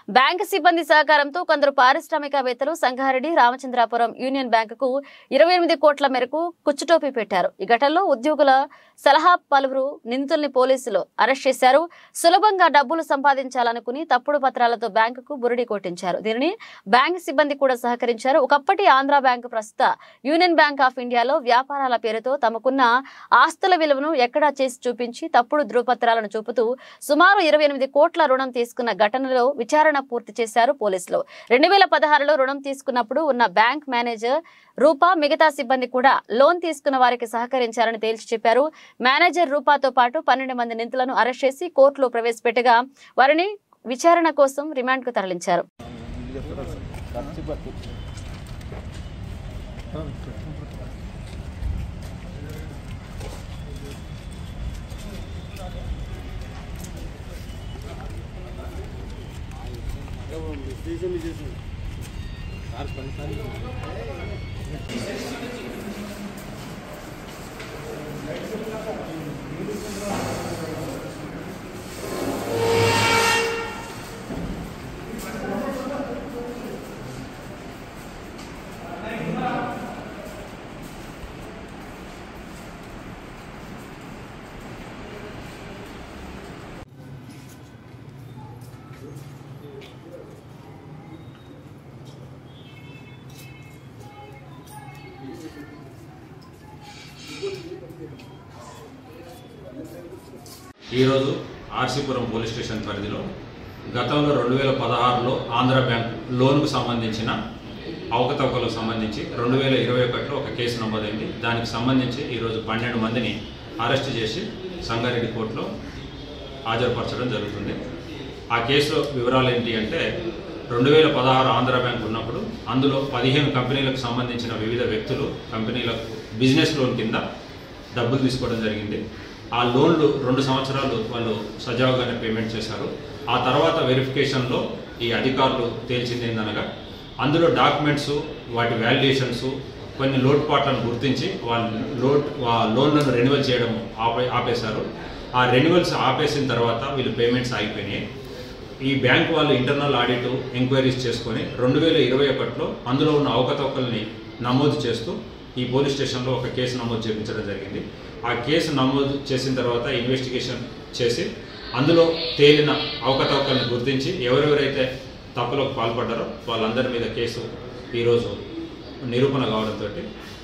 Bank సిబ్బంది సహకారంతో కొందరు పారిశ్రామికవేత్తలు సంగారెడ్డి రామచంద్రాపురం యూనియన్ బ్యాంకుకు 28 కోట్ల మేరకు కుచ్చుటోపీ పెట్టారు. ఈ ఘటనలో ఉద్యోగుల సలహా పలువురు నిందితుల్ని పోలీసులు అరెస్ట్ చేశారు. సులభంగా డబ్బులు సంపాదించాలనుకుని తప్పుడు పత్రాలతో బ్యాంకుకు బురిడి కొట్టించారు. దీనిని బ్యాంకు సిబ్బంది కూడా సహకరించారు. ఒకప్పటి ఆంధ్ర బ్యాంకు ప్రస్తుత యూనియన్ బ్యాంక్ ఆఫ్ ఇండియాలో వ్యాపారాల పేరుతో తమకున్న ఆస్తుల విలువను ఎక్కడా చేసి చూపించి తప్పుడు ధృవపత్రాలను చూపుతూ సుమారు 28 కోట్ల రుణం తీసుకున్న ఘటనలో విచారణ పూర్తి చేశారు పోలీసులు. 2016లో రుణం తీసుకున్నప్పుడు ఉన్న బ్యాంక్ మేనేజర్ రూపా మిగతా సిబ్బంది కూడా లోన్ తీసుకున్న వారికి సహకరించారని తేల్చి చెప్పారు. మేనేజర్ రూపాతో పాటు 12 మంది నిందితులను అరెస్ట్ చేసి కోర్టులో ప్రవేశపెట్టగా వారిని విచారణ కోసం రిమాండ్ కు తరలించారు. ఈరోజు ఆర్సీపురం పోలీస్ స్టేషన్ పరిధిలో గతంలో 2016లో ఆంధ్ర బ్యాంక్ లోన్కు సంబంధించిన అవకతవకలకు సంబంధించి 2021లో ఒక కేసు నమోదైంది. దానికి సంబంధించి ఈరోజు 12 మందిని అరెస్ట్ చేసి సంగారెడ్డి కోర్టులో హాజరుపరచడం జరుగుతుంది. ఆ కేసు వివరాలు ఏంటి అంటే 2016 ఆంధ్ర బ్యాంక్ ఉన్నప్పుడు అందులో 15 కంపెనీలకు సంబంధించిన వివిధ వ్యక్తులు కంపెనీలకు బిజినెస్ లోన్ కింద డబ్బులు తీసుకోవడం జరిగింది. ఆ లోన్లు 2 సంవత్సరాలు వాళ్ళు సజావుగానే పేమెంట్ చేశారు. ఆ తర్వాత వెరిఫికేషన్లో ఈ అధికారులు తేల్చింది ఏందనగా అందులో డాక్యుమెంట్స్ వాటి వాల్యుయేషన్స్ కొన్ని లోటుపాట్లను గుర్తించి లోన్లను రెన్యువల్ చేయడం ఆపేశారు. ఆ రెన్యువల్స్ ఆపేసిన తర్వాత వీళ్ళు పేమెంట్స్ ఆగిపోయినాయి. ఈ బ్యాంక్ వాళ్ళు ఇంటర్నల్ ఆడిట్ ఎంక్వైరీస్ చేసుకొని 2021లో అందులో ఉన్న అవకతవకల్ని నమోదు చేస్తూ ఈ పోలీస్ స్టేషన్లో ఒక కేసు నమోదు చేయించడం జరిగింది. ఆ కేసు నమోదు చేసిన తర్వాత ఇన్వెస్టిగేషన్ చేసి అందులో తేలిన అవకతవకల్ని గుర్తించి ఎవరెవరైతే తప్పులకు పాల్పడ్డారో వాళ్ళందరి మీద కేసు ఈరోజు నిరూపణ కావడంతో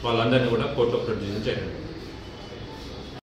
వాళ్ళందరినీ కూడా కోర్టులో ప్రొడ్యూస్ చేయాలి.